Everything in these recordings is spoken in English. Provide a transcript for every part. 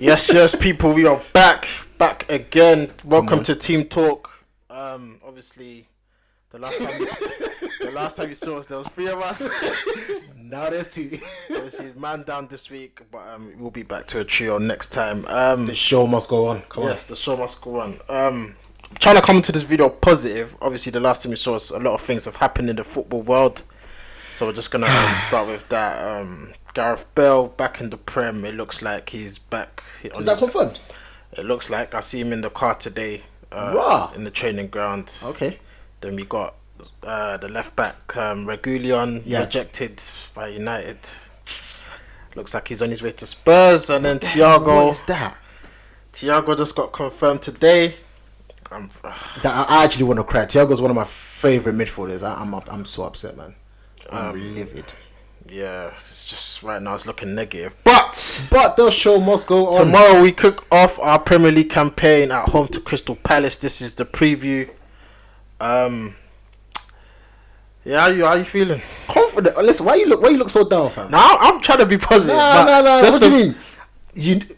Yes, people, we are back again. Welcome to Team Talk. Obviously, the last time you saw us, there was 3 of us. Now there's 2. Obviously, man down this week, but we'll be back to a trio next time. The show must go on. Come on. Yes, the show must go on. Trying to come into this video positive. Obviously, the last time we saw us, a lot of things have happened in the football world. So we're just gonna start with that. Gareth Bale back in the Prem. It looks like he's back. Is that confirmed? It looks like. I see him in the car today. In the training ground. Okay. Then we got the left back Reguilon rejected by United. Looks like he's on his way to Spurs. And then Thiago. What is that? Thiago just got confirmed today. I actually want to cry. Thiago's one of my favourite midfielders. I'm so upset, man. I'm livid. Yeah, it's just right now it's looking negative. But the show must go on. Tomorrow we kick off our Premier League campaign at home to Crystal Palace. This is the preview. Yeah, how you feeling? Confident. Listen, why you look so down, fam? No, I'm trying to be positive. No. What do you mean?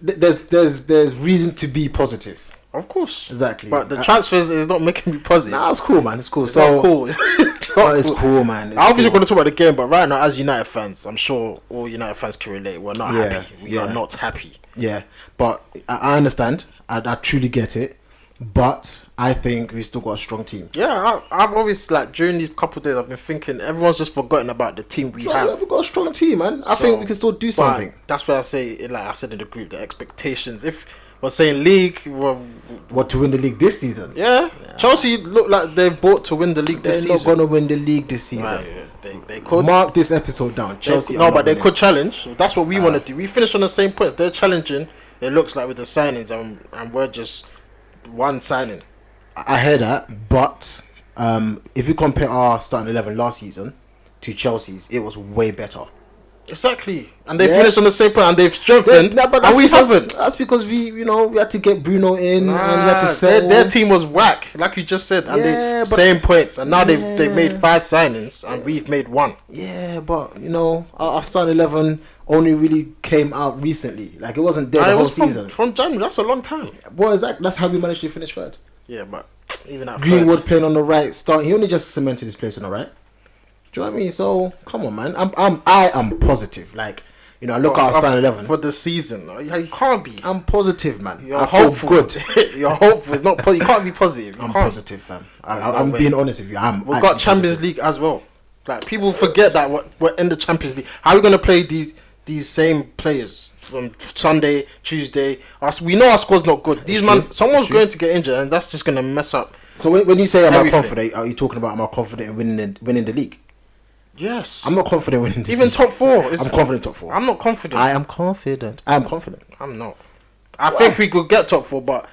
There's reason to be positive. Of course. Exactly. But the transfers is not making me positive. Nah, it's cool, man. It's cool. It's not cool. It's cool, man. I'm obviously going to talk about the game, but right now, as United fans, I'm sure all United fans can relate. We're not happy. We are not happy. Yeah, but I understand. I truly get it. But I think we still got a strong team. Yeah, I've always, during these couple of days, I've been thinking everyone's just forgotten about the team we have. We've got a strong team, man. I think we can still do something. That's why I say, like I said in the group, the expectations. If we're saying league, what, to win the league this season? Yeah. Chelsea look like they've bought to win the league this season. They're not going to win the league this season. Right. They could mark this episode down. Chelsea. But they could challenge. That's what we want to do. We finish on the same points. They're challenging. It looks like with the signings, and we're just one signing. I hear that, but if you compare our starting 11 last season to Chelsea's, it was way better. Exactly, and they finished on the same point, and they've strengthened. And we haven't. That's because we had to get Bruno in, and we had to settle. Their team was whack, like you just said, and they same points, and now they've made 5 signings, and we've made 1. Yeah, but our starting 11 only really came out recently. Like, it wasn't there the whole season. From January, that's a long time. What is that? That's how we managed to finish third. Yeah, but even at Greenwood playing on the right, he only just cemented his place on the right. Do you know what I mean? So come on, man. I am positive. Like, I look at our starting 11 for the season. You can't be. I'm positive, man. You're hopeful. Good. You're hopeful. It's not. You can't be positive. I'm positive, fam. I'm being honest with you. We've got Champions League as well. Like, people forget that we're in the Champions League. How are we gonna play these same players from Sunday, Tuesday? We know our squad's not good. Someone's going to get injured, and that's just gonna mess up. So when you say am I confident, are you talking about am I confident in winning the league? Yes. I'm not confident winning the league. Even top 4. I'm confident top 4. I'm not confident. I am confident. I'm not. I think we could get top 4, but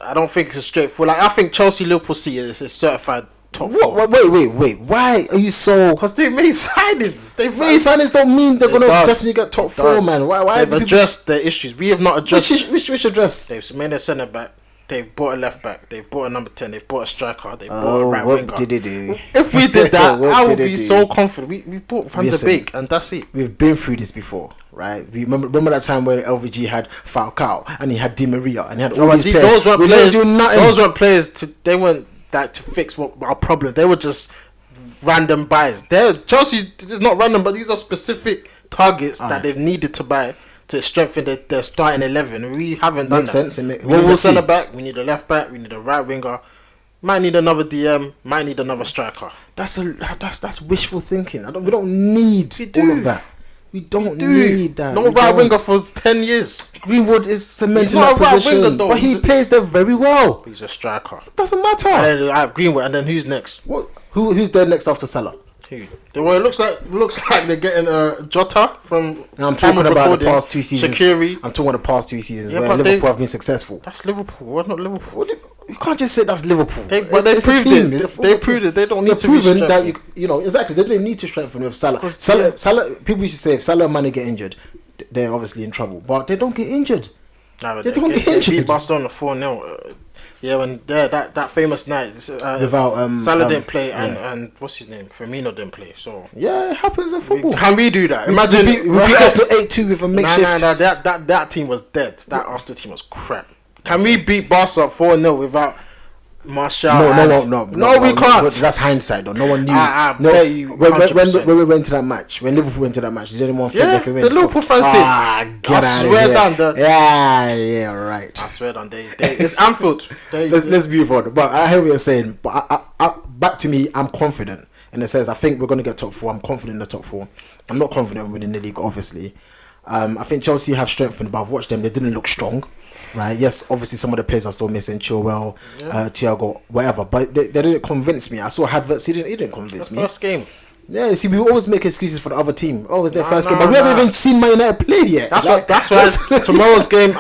I don't think it's a straightforward. Like, I think Chelsea, Liverpool City is certified top 4. Wait. Why are you so? Because they made signings. Signings don't mean they're gonna definitely get top 4, man. Why? They've addressed their issues. We have not addressed. Which address? They've made a centre back. They've bought a left back. They've bought a number 10. They've bought a striker. They've bought a right winger. What did they do? If we did that, I would be so confident. We bought Van der Beek, and that's it. We've been through this before, right? Remember that time where LVG had Falcao and he had Di Maria and he had all these players. Those weren't players. They weren't to fix what our problem. They were just random buys. Chelsea is not random, but these are specific targets that they've needed to buy to strengthen their starting 11. We haven't done that. Makes sense. We need a centre back. We need a left back. We need a right winger. Might need another DM. Might need another striker. That's wishful thinking. We don't need all of that. We don't need that. No right winger for 10 years. Greenwood is cementing that position, but he plays there very well. He's a striker. Doesn't matter. And then I have Greenwood, and then who's next? What? Who's there next after Salah? Well, it looks like they're getting Jota from. I'm talking about the past 2 seasons. Shaqiri. I'm talking about the past 2 seasons where Liverpool have been successful. That's Liverpool. We're not Liverpool. You can't just say that's Liverpool. They proved it. They proved it. They don't need to be strengthened. That exactly. They don't need to strengthen with Salah. Salah. People used to say if Salah and Mane get injured, they're obviously in trouble. But they don't get injured. No, they don't get injured. They beat Barcelona 4-0. Yeah, when that famous night, Without Salah didn't play and what's his name? Firmino didn't play. So yeah, it happens in football. Can we do that? Imagine we beat Arsenal 8-2 with a makeshift. Nah, that team was dead. That Arsenal team was crap. Can we beat Barca 4-0 without Martial? No, we can't. That's hindsight, though. No one knew. When we went to that match, when Liverpool went to that match, did anyone think they could win? The Liverpool fans did. I swear down. Yeah, right. I swear down. It's Anfield. Let's move on. But I hear what you're saying. But back to me, I'm confident in the sense I think we're going to get top 4. I'm confident in the top 4. I'm not confident winning the league, obviously. I think Chelsea have strengthened, but I've watched them. They didn't look strong. Right, yes, obviously some of the players are still missing, Chilwell, Thiago, whatever, but they didn't convince me. I saw Havertz, he didn't convince me. First game. Yeah, see, we always make excuses for the other team. Oh, it's their first game, but we haven't even seen Man United play yet. That's why tomorrow's game,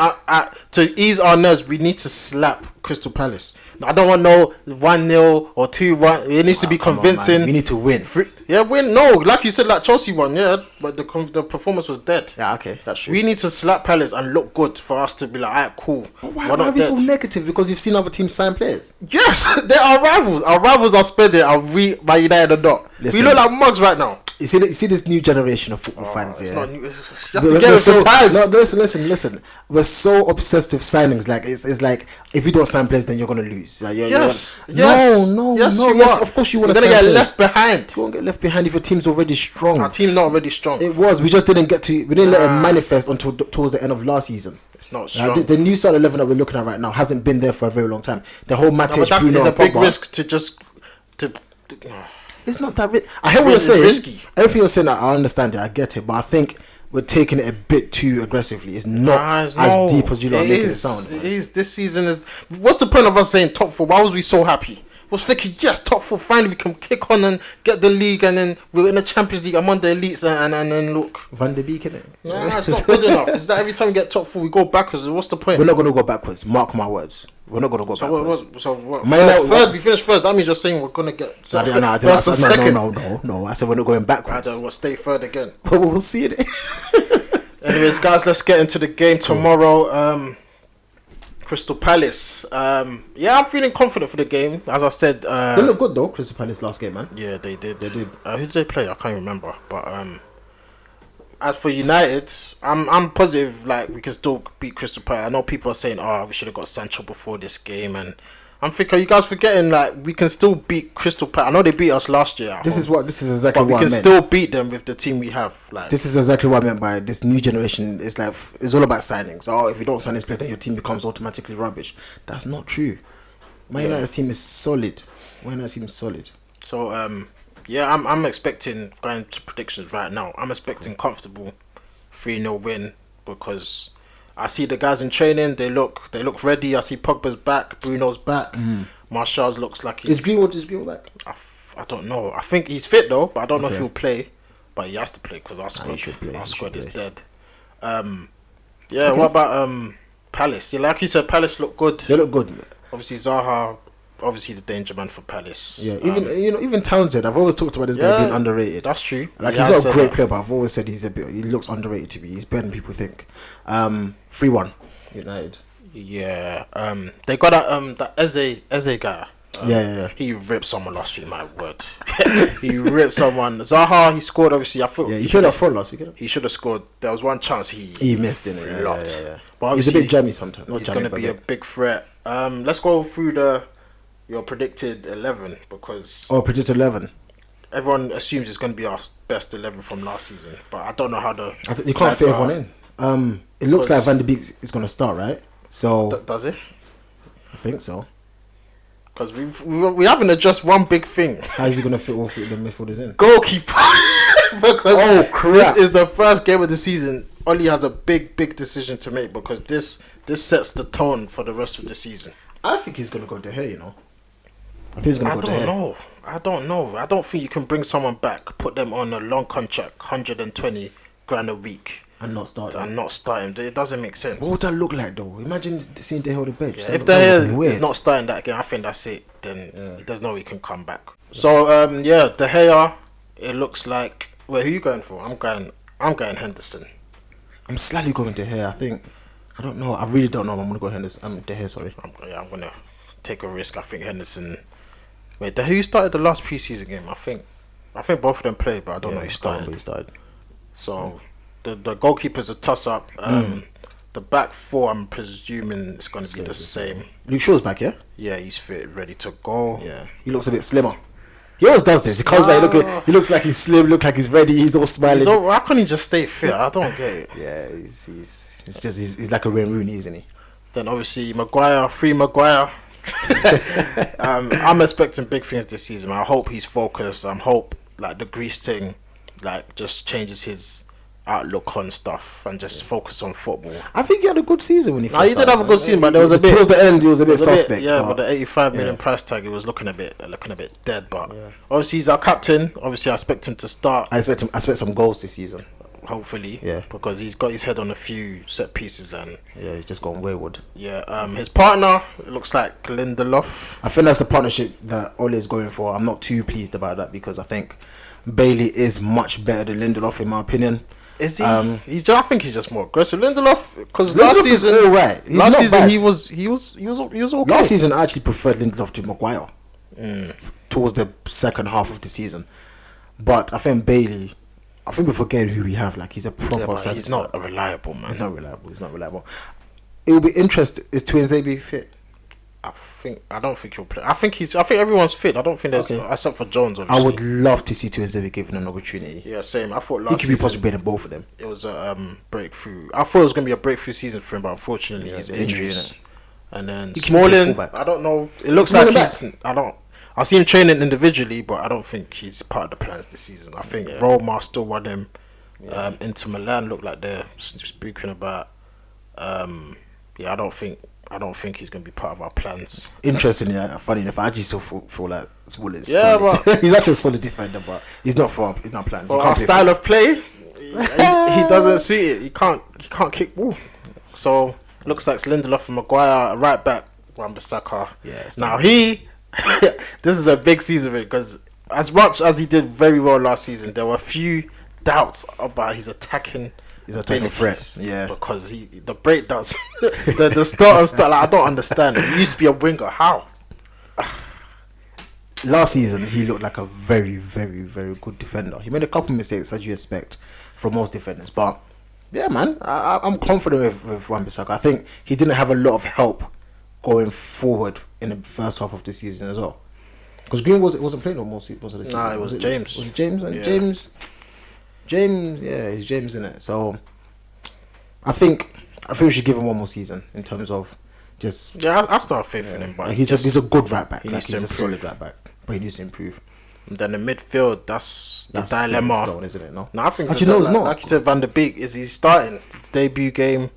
to ease our nerves, we need to slap Crystal Palace. I don't want no 1-0 or 2-1. It needs to be convincing. We need to win. Win. No, like you said, like Chelsea won. Yeah, but the performance was dead. Yeah, okay, that's true. We need to slap Palace and look good for us to be like, alright, cool. But why are we so negative? Because you've seen other teams sign players. Yes, they are rivals. Our rivals are spending, and we, by United or not. We look like mugs right now. You see this new generation of football fans here. Not new. You have to get with the times. No, listen. We're so obsessed with signings. Like it's like if you don't sign players, then you're gonna lose. Like, yes. Yes. Of course you want to. You're gonna get left behind. You won't get left behind if your team's already strong. Our team's not already strong. It was. We just didn't get to. We didn't let it manifest until towards the end of last season. It's not strong. The new start 11 that we're looking at right now hasn't been there for a very long time. The whole Matic, Bruno, it's a big risk to just It's not that risky. I hear what you're saying. Risky. Everything you're saying, I understand it. I get it, but I think we're taking it a bit too aggressively. It's not as deep as you lot are making it sound. It is. This season is. What's the point of us saying top 4? Why was we so happy? Was thinking yes, top 4. Finally, we can kick on and get the league, and then we're in the Champions League. I'm on the elites, and then look. Van der Beek, innit? Nah, it's not good enough. It's that every time we get top 4, we go backwards. What's the point? We're not going to go backwards. Mark my words. We're not going to go backwards. What? Third, we finished first. That means you're saying we're going to get second. No. I said we're not going backwards. We'll stay third again. We'll see it. Anyways, guys, let's get into the game tomorrow. Crystal Palace. I'm feeling confident for the game. As I said, they look good though. Crystal Palace last game, man. Yeah, they did. Who did they play? I can't remember. But as for United, I'm positive. Like we can still beat Crystal Palace. I know people are saying, "Oh, we should have got Sancho before this game," and I'm thinking, are you guys forgetting like we can still beat Crystal Palace? I know they beat us last year. This is exactly what I meant. We can still beat them with the team we have. Like this is exactly what I meant by this new generation. It's like it's all about signings. Oh, if you don't sign this player, then your team becomes automatically rubbish. That's not true. My United's team is solid. So I'm expecting, going to predictions right now, I'm expecting comfortable 3-0 win because I see the guys in training. They look ready. I see Pogba's back. Bruno's back. Martial's looks like he's... Is Greenwood back? I don't know. I think he's fit though, but I don't know if he'll play. But he has to play because our squad is dead. What about Palace? Yeah, like you said, Palace look good. They look good. Obviously Zaha, the danger man for Palace. Yeah, even Townsend. I've always talked about this guy being underrated. That's true. Like he's not a great player, but I've always said he looks underrated to me. He's better than people think. 3-1 United. Yeah. They got that Eze guy. Yeah. He ripped someone last week. My word. He ripped someone. Zaha, he scored. Obviously, I thought. Yeah, he should have fought last week. He should have scored. There was one chance he missed in it. Yeah. But he's a bit jammy sometimes. He's going to be a big threat. Let's go through your predicted 11 because. Oh, predicted 11. Everyone assumes it's going to be our best 11 from last season, but I don't know how you can't fit everyone in. It looks like Van der Beek is going to start, right? So does it? I think so. Because we haven't addressed one big thing. How is he going to fit all the midfielders in? Goalkeeper. Because crap. This is the first game of the season. Oli has a big decision to make because this sets the tone for the rest of the season. I think he's going to go De Gea, you know. I think he's going to go De Gea. I don't know. I don't think you can bring someone back, put them on a long contract, 120 grand a week. And not starting. It doesn't make sense. What would that look like though? Imagine seeing De Gea on the bench. Yeah, if De Gea is not starting that game, I think that's it. Then there's no way he can come back. So De Gea, it looks like. Wait, who are you going for? I'm going Henderson. I'm slightly going De Gea. I don't know. I really don't know. I'm gonna go Henderson. De Gea, sorry. I'm gonna take a risk. I think Henderson. Wait, who started the last preseason game? I think both of them played, but I don't know who started. So the goalkeeper's a toss up. The back four, I'm presuming it's going to be the same. Luke Shaw's back, yeah? Yeah, he's fit, ready to go. Yeah, he looks a bit slimmer. He always does this. He comes back, he looks like he's slim, look like he's ready, he's all smiling. Why can't he just stay fit? I don't get it. Yeah, he's like a Wayne Rooney, isn't he? Then obviously free Maguire. I'm expecting big things this season. I hope he's focused. I hope like the Greece thing, like just changes his outlook on stuff and just focus on football. I think he had a good season when he first started. He did have a good season, but there was a bit towards the end. He was a bit suspect. But the 85 million price tag, it was looking a bit dead. But obviously he's our captain. Obviously I expect him to start. I expect some goals this season. Hopefully, yeah, because he's got his head on a few set pieces and he's just gone wayward. Yeah, his partner, it looks like Lindelof. I think that's the partnership that Ole is going for. I'm not too pleased about that because I think Bailey is much better than Lindelof in my opinion. Is he? I think he's just more aggressive. Lindelof, because last season, all right. Last season he was okay. Last season I actually preferred Lindelof to Maguire towards the second half of the season, but I think Bailey. I think we forget who we have. Like he's a proper. He's not a reliable man. He's not reliable. It will be interesting. Is Tuanzebe fit? I don't think he'll play. I think everyone's fit. I don't think there's except for Jones. Obviously. I would love to see Tuanzebe given an opportunity. Yeah, same. I thought he could be possibly better than both of them. It was a breakthrough. I thought it was going to be a breakthrough season for him, but unfortunately his injuries. And then Smalling, I don't know. It looks like I see him training individually, but I don't think he's part of the plans this season. I think Roma still want him. Inter Milan look like they're speaking about. I don't think he's going to be part of our plans. Interestingly, funny enough, I actually still feel like Smalling's solid. But he's actually a solid defender, but he's not for our plans. For our style of play, he doesn't suit it. He can't kick ball. So looks like Lindelof and Maguire, right back Wan-Bissaka. Yes. Now this is a big season because as much as he did very well last season, there were a few doubts about his attacking. He's a attacking threat, because the breakdowns, the start and stuff. Like, I don't understand. He used to be a winger. How? Last season, he looked like a very, very, very good defender. He made a couple mistakes, as you expect from most defenders, but yeah, man, I'm confident with Wan-Bissaka. I think he didn't have a lot of help going forward in the first half of the season as well, because Green wasn't playing on most of the season. Nah, it was James. Was it James and James, he's James in it. So I think we should give him one more season in terms of just. Yeah, I still have faith in him, but he's a good right back. He's a solid right back, but he needs to improve. And then the midfield, that's the dilemma, stone, isn't it? No, I think actually no, it's not. Like you said, Van der Beek, is he starting the debut game?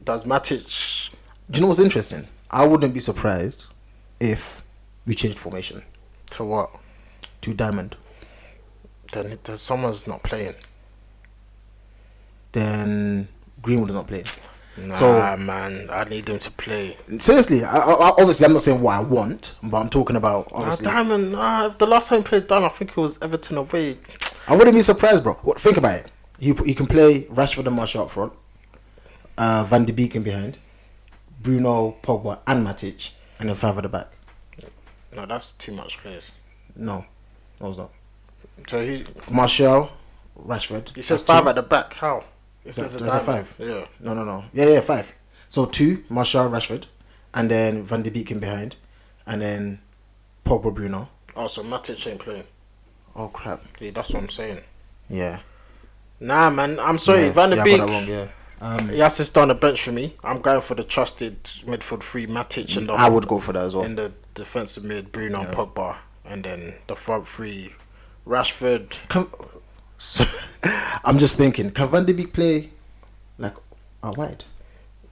Does Matic? Do you know what's interesting? I wouldn't be surprised if we changed formation. To what? To diamond. Then someone's not playing. Then Greenwood is not playing. Nah, man, I need him to play. Seriously, I obviously I'm not saying what I want, but I'm talking about obviously. Diamond. The last time he played Diamond, I think it was Everton away. I wouldn't be surprised, bro. Think about it. You can play Rashford and Martial up front, Van de Beek in behind, Bruno, Pogba, and Matic, and then 5 at the back. No, that's too much players. No, it's not. So Martial, Rashford. He says 5 at the back. How? Is that 5? Yeah. No. Yeah, 5. So 2, Martial, Rashford, and then Van de Beek in behind, and then Pogba, Bruno. Oh, so Matic ain't playing. Oh crap. Yeah, that's what I'm saying. Yeah. Nah, man. I'm sorry, Van de Beek. I got that wrong, yeah. He has to stay on the bench for me. I'm going for the trusted midfield 3, Matic, and I would go for that as well. In the defensive mid, Bruno and Pogba, and then the front 3, Rashford. I'm just thinking, can Van de Beek play like out wide?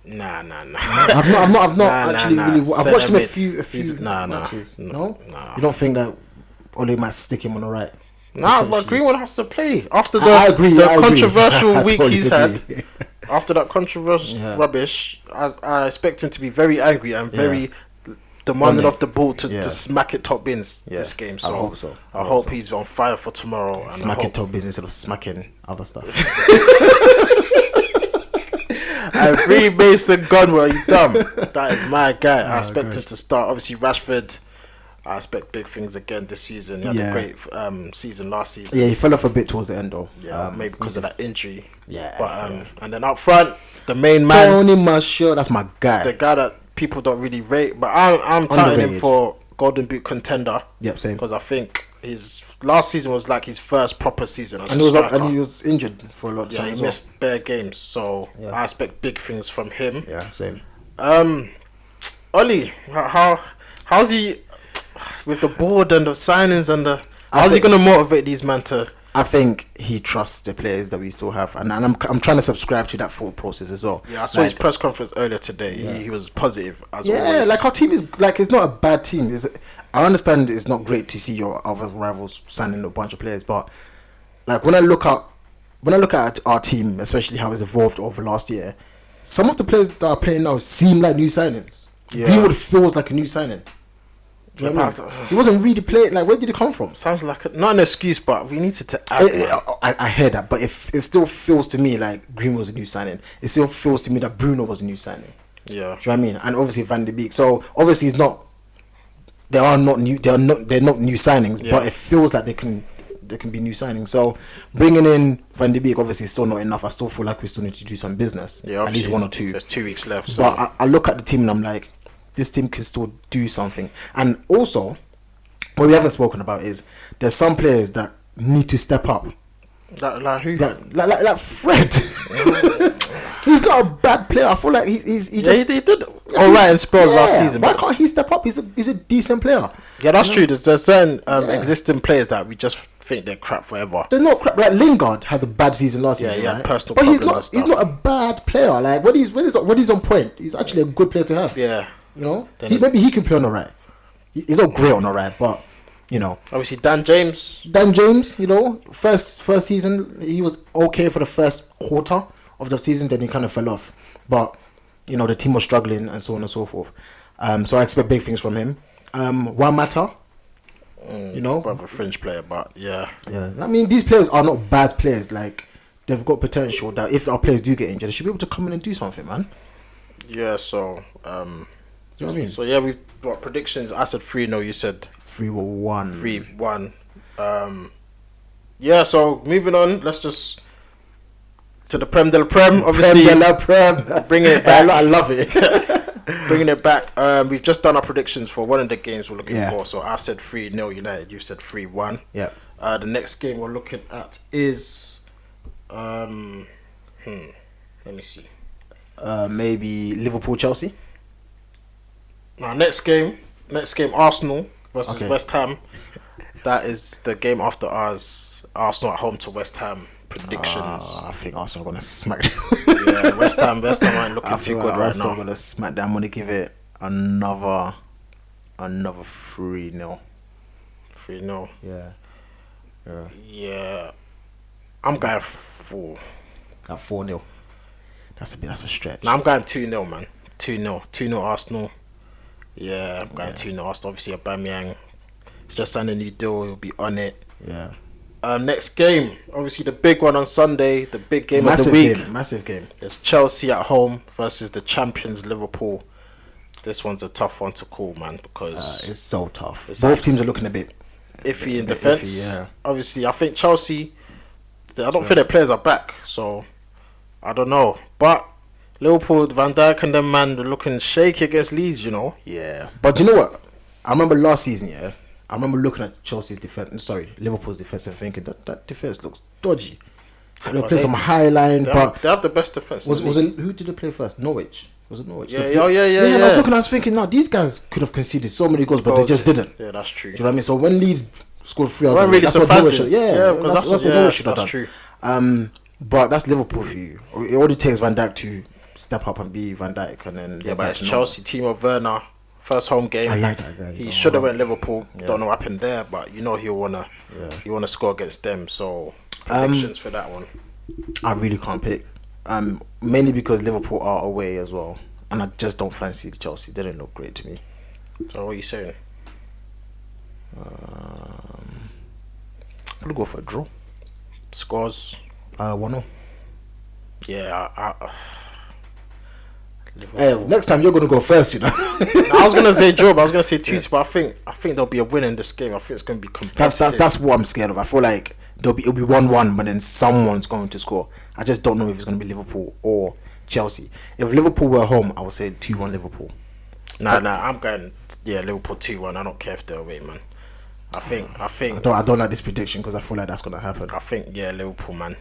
Nah. I've not actually really. I've watched him a few matches. No. You don't think that Ole might stick him on the right? Nah, but Greenwood has to play after the controversial week totally he's agree. had. After that controversial rubbish, I expect him to be very angry and very demanding of the ball to smack it top bins this game. So I hope so. I hope he's on fire for tomorrow. And smack it top bins instead of smacking other stuff. And free Mason Gunwell, you dumb. That is my guy. I expect him to start. Obviously, Rashford, I expect big things again this season. He had a great season last season. Yeah, he fell off a bit towards the end though. Yeah, maybe because of that injury. Yeah. But and then up front, the main man, Tony Martial, that's my guy. the guy that people don't really rate, but I'm touting him for Golden Boot contender. Yep, same. Because I think his last season was like his first proper season. And he was injured for a lot of time. Yeah, he missed bare games, so I expect big things from him. Yeah, same. Ollie, how's he with the board and the signings and the? How's he gonna motivate these men to? I think he trusts the players that we still have, and I'm trying to subscribe to that thought process as well. Yeah, I saw his press conference earlier today. Yeah. He was positive as always. Yeah, like our team is like, it's not a bad team. I understand it's not great to see your other rivals signing a bunch of players, but like when I look at our team, especially how it's evolved over last year, some of the players that are playing now seem like new signings. Yeah. Greenwood feels like a new signing. Do you know what I mean? He wasn't really playing. Like, where did he come from? Sounds like not an excuse, but we needed to add. I hear that, but if it still feels to me like Green was a new signing, it still feels to me that Bruno was a new signing. Yeah, do you know what I mean? And obviously Van de Beek. So obviously he's not. They're not new signings, but it feels like they can be new signings. So bringing in Van de Beek obviously is still not enough. I still feel like we still need to do some business. Yeah, at least 1 or 2. There's 2 weeks left. So. But I look at the team and I'm like, this team can still do something. And also, what we haven't spoken about is there's some players that need to step up. Like who? Like Fred. He's not a bad player. I feel like he did all right in spells last season. Why can't he step up? He's a decent player. Yeah, that's true. There's certain existing players that we just think they're crap forever. They're not crap. Like Lingard had a bad season last season. Yeah, right? Personal but problems. He's not a bad player. Like when he's on point, he's actually a good player to have. Yeah. You know, maybe he can play on the right. He's not great on the right, but you know. Obviously, Dan James. You know, first season he was okay for the first quarter of the season. Then he kind of fell off, but you know the team was struggling and so on and so forth. So I expect big things from him. Juan Mata. You know, of a fringe player, but yeah. I mean, these players are not bad players. Like they've got potential. That if our players do get injured, they should be able to come in and do something, man. Yeah. So. Do you know what I mean? So yeah, we've got predictions. I said 3-0. You said 3-1. 3-1. Yeah. So moving on, let's just to the Prem de la Prem. Obviously, Prem. Bringing it back. I love it. Bringing it back. We've just done our predictions for one of the games we're looking for. So I said 3-0 United. You said 3-1. Yeah. The next game we're looking at is let me see. Maybe Liverpool Chelsea. Now next game Arsenal versus West Ham. That is the game after ours. Arsenal at home to West Ham. Predictions. I think Arsenal are gonna smack them. Yeah, West Ham ain't looking too good right Arsenal now. Are gonna smack them. I'm gonna give it another 3-0. 3-0. Yeah. I'm going 4. At 4-0. That's a stretch. No, I'm going 2-0, man. 2-0 Arsenal. Yeah, I'm going 2-0 Arsenal. Obviously, Aubameyang. He's just signed a new deal. He'll be on it. Yeah. Next game, obviously the big one on Sunday, the big game of the week. Massive game. It's Chelsea at home versus the champions Liverpool. This one's a tough one to call, man, because it's so tough. Both teams are looking a bit iffy in defence. Obviously, I think Chelsea. I don't think their players are back, so I don't know. But Liverpool, Van Dijk and them, man, they're looking shaky against Leeds, you know. Yeah, but you know what? I remember last season, I remember looking at Liverpool's defence and thinking that defence looks dodgy. They play some high line, but they have the best defence. Who did they play first? Norwich. Was it Norwich? Yeah. I was thinking, no, these guys could have conceded so many goals, but they just didn't. Yeah, that's true. Do you know what I mean? So when Leeds scored 3 hours, really that's what Norwich should. That's what Norwich should have done. True. But that's Liverpool for you. It only takes Van Dijk to step up and be Van Dijk, and then. Yeah, but it's Chelsea. Timo Werner. First home game. I like that guy. He should have went Liverpool. Don't know what happened there, but you know he'll wanna score against them. So predictions for that one. I really can't pick. Mainly because Liverpool are away as well, and I just don't fancy Chelsea. They don't look great to me. So what are you saying? I'm gonna go for a draw. Scores 1-0. Yeah, Hey, next time you're gonna go first, you know. I was gonna say draw, but I was gonna say 2-2. But I think there'll be a win in this game. I think it's gonna be competitive. That's what I'm scared of. I feel like it'll be 1-1, but then someone's going to score. I just don't know if it's gonna be Liverpool or Chelsea. If Liverpool were home, I would say 2-1 Liverpool. Nah, I'm going Liverpool 2-1. I don't care if they're away, man. I think I don't like this prediction because I feel like that's gonna happen. I think Liverpool, man.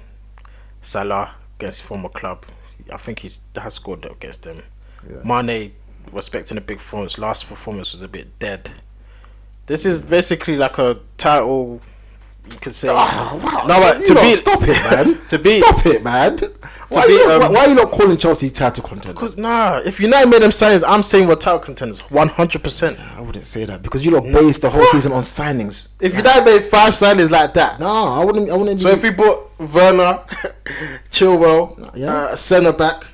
Salah against his former club. I think he has scored against them. Yeah. Mane, respecting a big performance. Last performance was a bit dead. This is basically like a title. You could say. Wow. No, but stop it, man. Stop it, man. Why are you not calling Chelsea title contenders? Because if United made them signings, I'm saying we're title contenders 100%. I wouldn't say that because you lot based the whole season on signings. If United made 5 signings like that, I wouldn't. So if we bought Werner, Chilwell, centre back,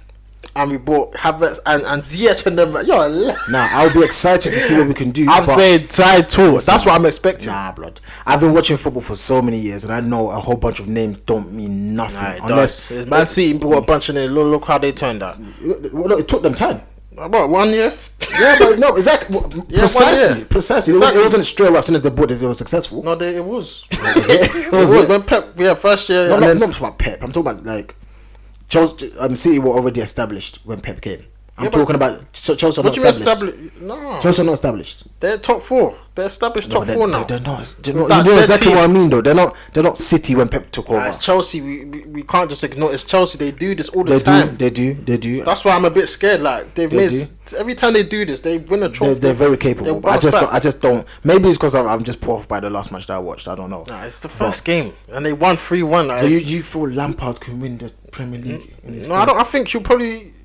and we bought Havertz and Ziyech and them, I'll be excited to see what we can do. I'm saying title. That's what I'm expecting. Blood. I've been watching football for so many years, and I know a whole bunch of names don't mean nothing unless Man City bought a bunch of names. Look how they turned out. It took them time. About 1 year. Yeah, but no, exactly. Precisely. It wasn't straight away as soon as they bought it, they were successful. No, it was. It was. When Pep, first year. No, I'm not talking about Pep. I'm talking about like Chelsea. City were already established when Pep came. I'm talking about Chelsea are not established. No. Chelsea are not established. They're top 4. They're established top 4 now. They're not. You know exactly what I mean, though. They're not City when Pep took over. It's Chelsea. We can't just ignore. It's Chelsea. They do this all the time. They do. That's why I'm a bit scared. Like every time they do this, they win a trophy. They're very capable. I just don't. Maybe it's because I'm just put off by the last match that I watched. I don't know. Nah, it's the first game, and they won 3-1. So you feel Lampard can win the Premier League? I don't. I think he'll probably.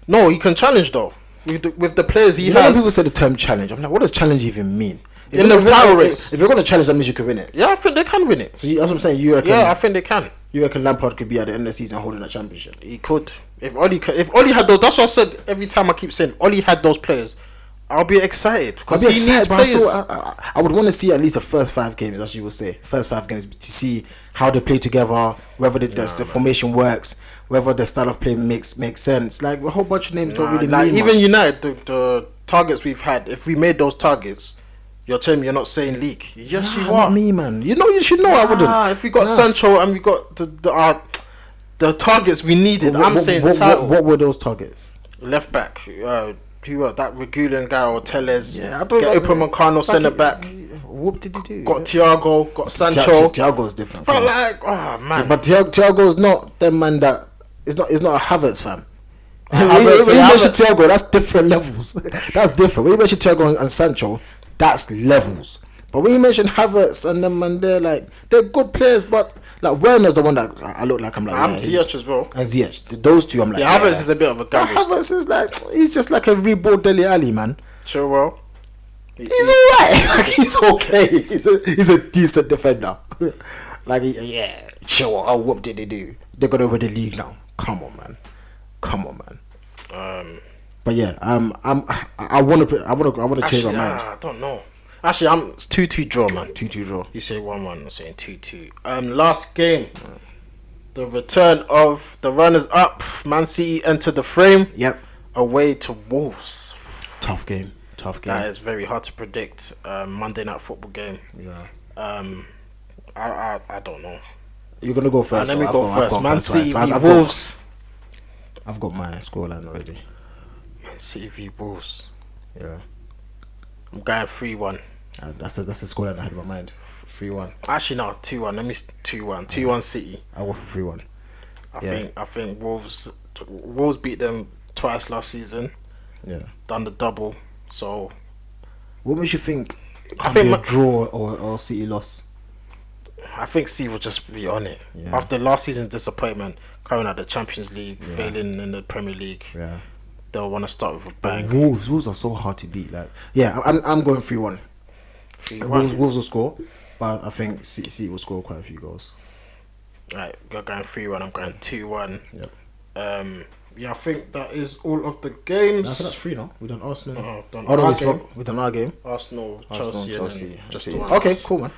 No, he can challenge though. With the players he has. When people say the term challenge, I'm like, what does challenge even mean? In the title race. If you're going to challenge, that means you can win it. Yeah, I think they can win it. So that's what I'm saying. You reckon? Yeah, I think they can. You reckon Lampard could be at the end of the season holding a championship? He could. If Oli had those, that's what I said every time I keep saying. Oli had those players, I'll be excited. I'll be excited, but I would want to see at least the first 5 games, as you would say. First 5 games to see how they play together, whether the formation works, whether the style of play makes sense. Like a whole bunch of names don't really mean even much. United, the targets we've had, if we made those targets, you're telling me you're not saying league. Yes, you are. Not me, man. You should know I wouldn't. If we got Sancho and we got the targets we needed, saying title. What were those targets? Left back, who was that Regulian guy or Tellez? Yeah, I don't get Upamecano centre back. What did he do? Got Thiago, got Sancho. Thiago's different. But man. Yeah, but Thiago's not the man that is not a Havertz fan. When you mention Thiago, that's different levels. That's different. When you mention Thiago and Sancho, that's levels. But when you mention Havertz and them, man, they're good players, but like Werner's the one that I look like. I'm Ziyech as well. And Ziyech, those two, I'm like. Yeah, Havertz is a bit of a guy. Havertz is like he's just like a reborn Dele Alli, man. Sure, well, he's alright. He's okay. He's a decent defender. Sure. Oh, what did they do? They got over the league now. Come on, man. But yeah, I want to change my mind. I don't know. Actually, it's 2-2 draw, man. 2-2 draw. You say 1-1, I'm saying 2-2. Last game, the return of the runners-up. Man City entered the frame. Yep. Away to Wolves. Tough game. That is very hard to predict. Monday night football game. Yeah. I don't know. You're gonna go first. Let me go first. Man City v Wolves. I've got my scoreline already. Man City v Wolves. Yeah. I'm going 3-1. That's the scoreline I had in my mind. 3-1. Actually, no, 2-1. Let me 2-1. 2-1 City. I go for 3-1. I think Wolves beat them twice last season. Yeah. Done the double. So. What makes you think? I think a draw or City loss. I think City will just be on it. Yeah. After last season's disappointment, coming out the Champions League, failing in the Premier League. Yeah. They'll want to start with a bang. Wolves are so hard to beat. I'm going 3-1. Wolves will score, but I think City will score quite a few goals. Right, you're going 3-1. I'm going 2-1. Yep. I think that is all of the games. No, that's 3 now. We done Arsenal. We done our game. Arsenal, Chelsea. Okay, cool, man.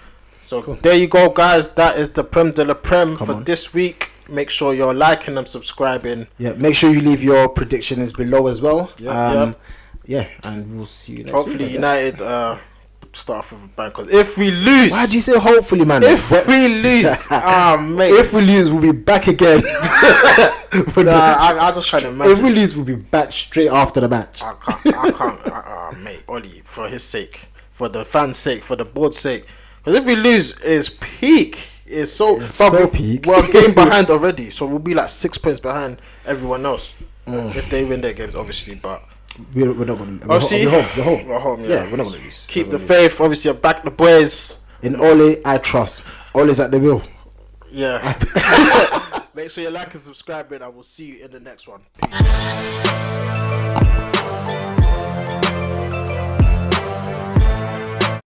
So there you go, guys. That is the Prem de la Prem for this week. Make sure you're liking and subscribing. Yeah, make sure you leave your predictions below as well. Yeah, and we'll see you next hopefully week. United start off with a bang, because if we lose, why do you say hopefully, man? If we lose, mate. If we lose, we'll be back again. I just try to imagine. If we lose, we'll be back straight after the match. I can't, mate. Oli, for his sake, for the fans' sake, for the board's sake, because if we lose, it's peak. It's so peak. We're a game behind already, so we'll be like 6 points behind everyone else if they win their games, obviously. But we're not going to. We're home. Yeah, we're not going to lose. Keep the faith. Obviously, I back the boys. In Ole, I trust. Ole's at the wheel. Yeah. Make sure you like and subscribe, and I will see you in the next one. Peace.